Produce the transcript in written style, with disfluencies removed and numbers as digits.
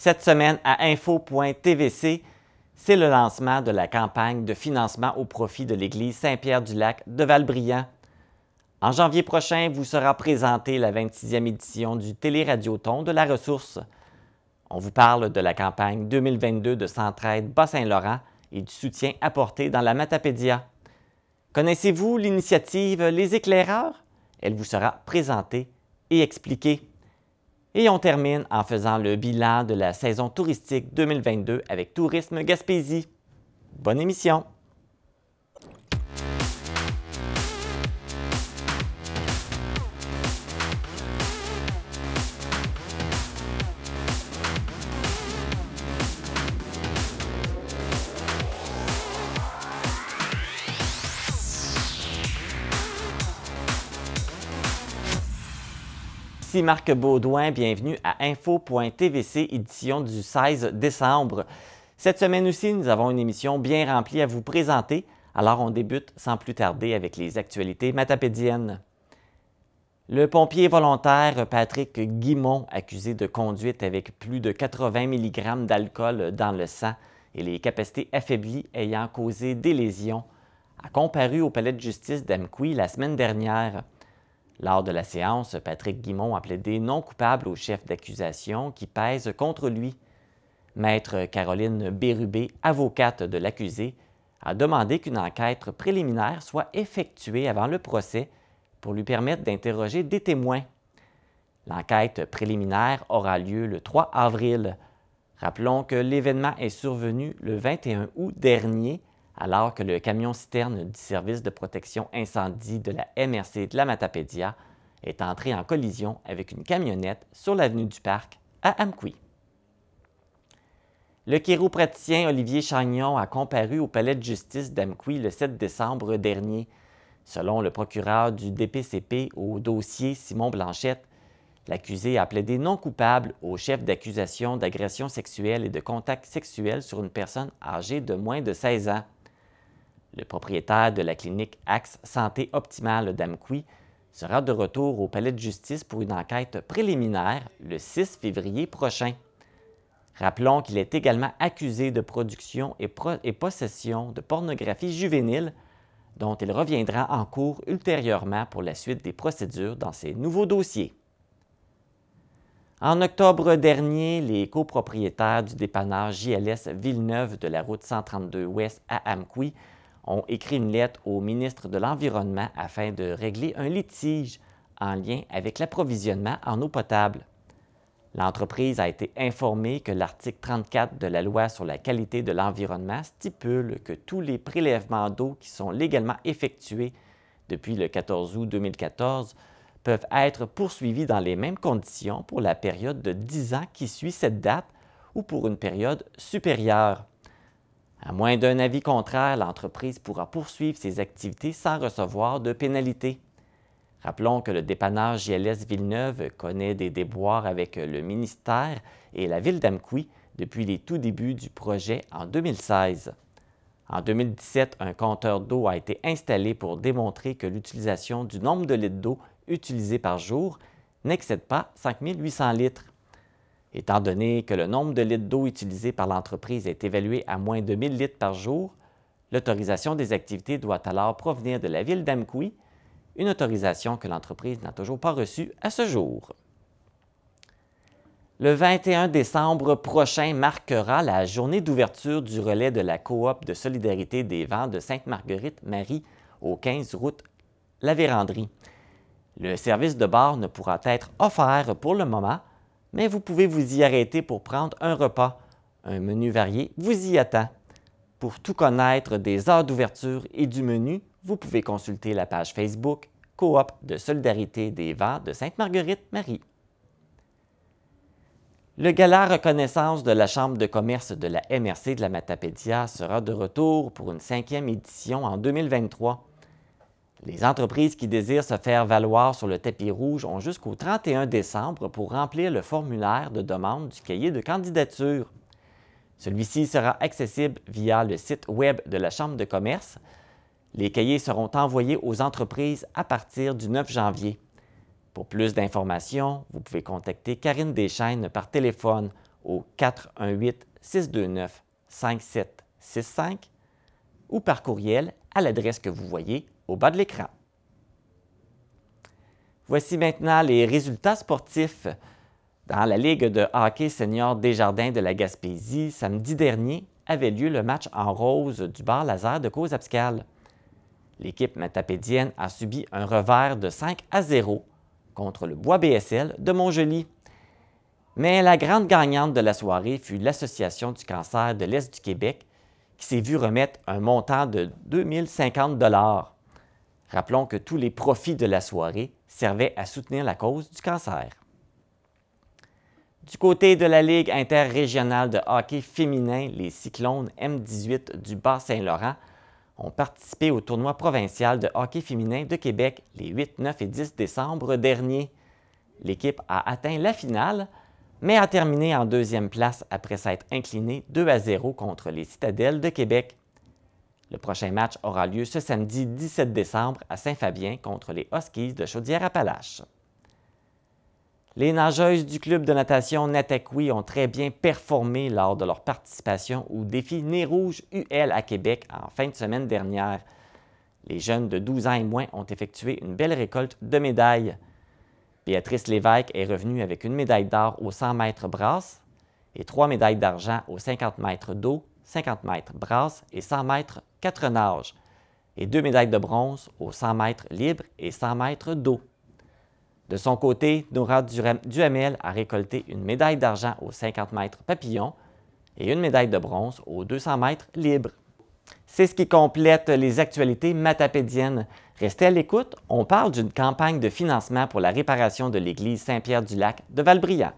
Cette semaine, à info.tvc, c'est le lancement de la campagne de financement au profit de l'Église Saint-Pierre-du-Lac de Valbriand. En janvier prochain, vous sera présentée la 26e édition du Téléradioton de la ressource. On vous parle de la campagne 2022 de Centraide Bas-Saint-Laurent et du soutien apporté dans la Matapédia. Connaissez-vous l'initiative Les Éclaireurs? Elle vous sera présentée et expliquée. Et on termine en faisant le bilan de la saison touristique 2022 avec Tourisme Gaspésie. Bonne émission! Ici Marc Baudouin, bienvenue à info.tvc, édition du 16 décembre. Cette semaine aussi, nous avons une émission bien remplie à vous présenter, alors on débute sans plus tarder avec les actualités matapédiennes. Le pompier volontaire Patrick Guimont, accusé de conduite avec plus de 80 mg d'alcool dans le sang et les capacités affaiblies ayant causé des lésions, a comparu au palais de justice d'Amqui la semaine dernière. Lors de la séance, Patrick Guimont a plaidé non coupable au chef d'accusation qui pèse contre lui. Maître Caroline Bérubé, avocate de l'accusé, a demandé qu'une enquête préliminaire soit effectuée avant le procès pour lui permettre d'interroger des témoins. L'enquête préliminaire aura lieu le 3 avril. Rappelons que l'événement est survenu le 21 août dernier, alors que le camion-citerne du service de protection incendie de la MRC de la Matapédia est entré en collision avec une camionnette sur l'avenue du Parc à Amqui. Le chiropraticien Olivier Chagnon a comparu au palais de justice d'Amqui le 7 décembre dernier. Selon le procureur du DPCP au dossier Simon Blanchette, l'accusé a plaidé non coupable au chef d'accusation d'agression sexuelle et de contact sexuel sur une personne âgée de moins de 16 ans. Le propriétaire de la clinique Axe Santé Optimale d'Amqui sera de retour au palais de justice pour une enquête préliminaire le 6 février prochain. Rappelons qu'il est également accusé de production et possession de pornographie juvénile, dont il reviendra en cours ultérieurement pour la suite des procédures dans ces nouveaux dossiers. En octobre dernier, les copropriétaires du dépanneur JLS Villeneuve de la route 132 Ouest à Amqui ont écrit une lettre au ministre de l'Environnement afin de régler un litige en lien avec l'approvisionnement en eau potable. L'entreprise a été informée que l'article 34 de la Loi sur la qualité de l'environnement stipule que tous les prélèvements d'eau qui sont légalement effectués depuis le 14 août 2014 peuvent être poursuivis dans les mêmes conditions pour la période de 10 ans qui suit cette date ou pour une période supérieure. À moins d'un avis contraire, l'entreprise pourra poursuivre ses activités sans recevoir de pénalité. Rappelons que le dépanneur JLS Villeneuve connaît des déboires avec le ministère et la ville d'Amqui depuis les tout débuts du projet en 2016. En 2017, un compteur d'eau a été installé pour démontrer que l'utilisation du nombre de litres d'eau utilisés par jour n'excède pas 5 800 litres. Étant donné que le nombre de litres d'eau utilisés par l'entreprise est évalué à moins de 1 000 litres par jour, l'autorisation des activités doit alors provenir de la ville d'Amqui, une autorisation que l'entreprise n'a toujours pas reçue à ce jour. Le 21 décembre prochain marquera la journée d'ouverture du relais de la coop de solidarité des vents de Sainte-Marguerite-Marie au 15 route La Vérandrie. Le service de bar ne pourra être offert pour le moment, mais vous pouvez vous y arrêter pour prendre un repas. Un menu varié vous y attend. Pour tout connaître des heures d'ouverture et du menu, vous pouvez consulter la page Facebook Coop de solidarité des vents de Sainte-Marguerite-Marie. Le gala reconnaissance de la Chambre de commerce de la MRC de la Matapédia sera de retour pour une 5e édition en 2023. Les entreprises qui désirent se faire valoir sur le tapis rouge ont jusqu'au 31 décembre pour remplir le formulaire de demande du cahier de candidature. Celui-ci sera accessible via le site Web de la Chambre de commerce. Les cahiers seront envoyés aux entreprises à partir du 9 janvier. Pour plus d'informations, vous pouvez contacter Karine Deschaines par téléphone au 418-629-5765 ou par courriel à l'adresse que vous voyez au bas de l'écran. Voici maintenant les résultats sportifs. Dans la Ligue de hockey senior Desjardins de la Gaspésie, samedi dernier, avait lieu le match en rose du bar laser de Causes-Abscales. L'équipe matapédienne a subi un revers de 5-0 contre le Bois BSL de Montjoly. Mais la grande gagnante de la soirée fut l'Association du cancer de l'Est du Québec qui s'est vue remettre un montant de 2050 $. Rappelons que tous les profits de la soirée servaient à soutenir la cause du cancer. Du côté de la Ligue interrégionale de hockey féminin, les Cyclones M18 du Bas-Saint-Laurent ont participé au tournoi provincial de hockey féminin de Québec les 8, 9 et 10 décembre dernier. L'équipe a atteint la finale, mais a terminé en deuxième place après s'être inclinée 2-0 contre les Citadelles de Québec. Le prochain match aura lieu ce samedi 17 décembre à Saint-Fabien contre les Huskies de Chaudière-Appalaches. Les nageuses du club de natation Nataqui ont très bien performé lors de leur participation au défi Nez Rouge UL à Québec en fin de semaine dernière. Les jeunes de 12 ans et moins ont effectué une belle récolte de médailles. Béatrice Lévesque est revenue avec une médaille d'or aux 100 mètres brasse et 3 médailles d'argent aux 50 mètres d'eau, 50 mètres brasse et 100 mètres 4 nages, et 2 médailles de bronze aux 100 mètres libre et 100 mètres d'eau. De son côté, Nora Duhamel a récolté une médaille d'argent aux 50 mètres papillon et une médaille de bronze aux 200 mètres libre. C'est ce qui complète les actualités matapédiennes. Restez à l'écoute, on parle d'une campagne de financement pour la réparation de l'église Saint-Pierre-du-Lac de Valbriand.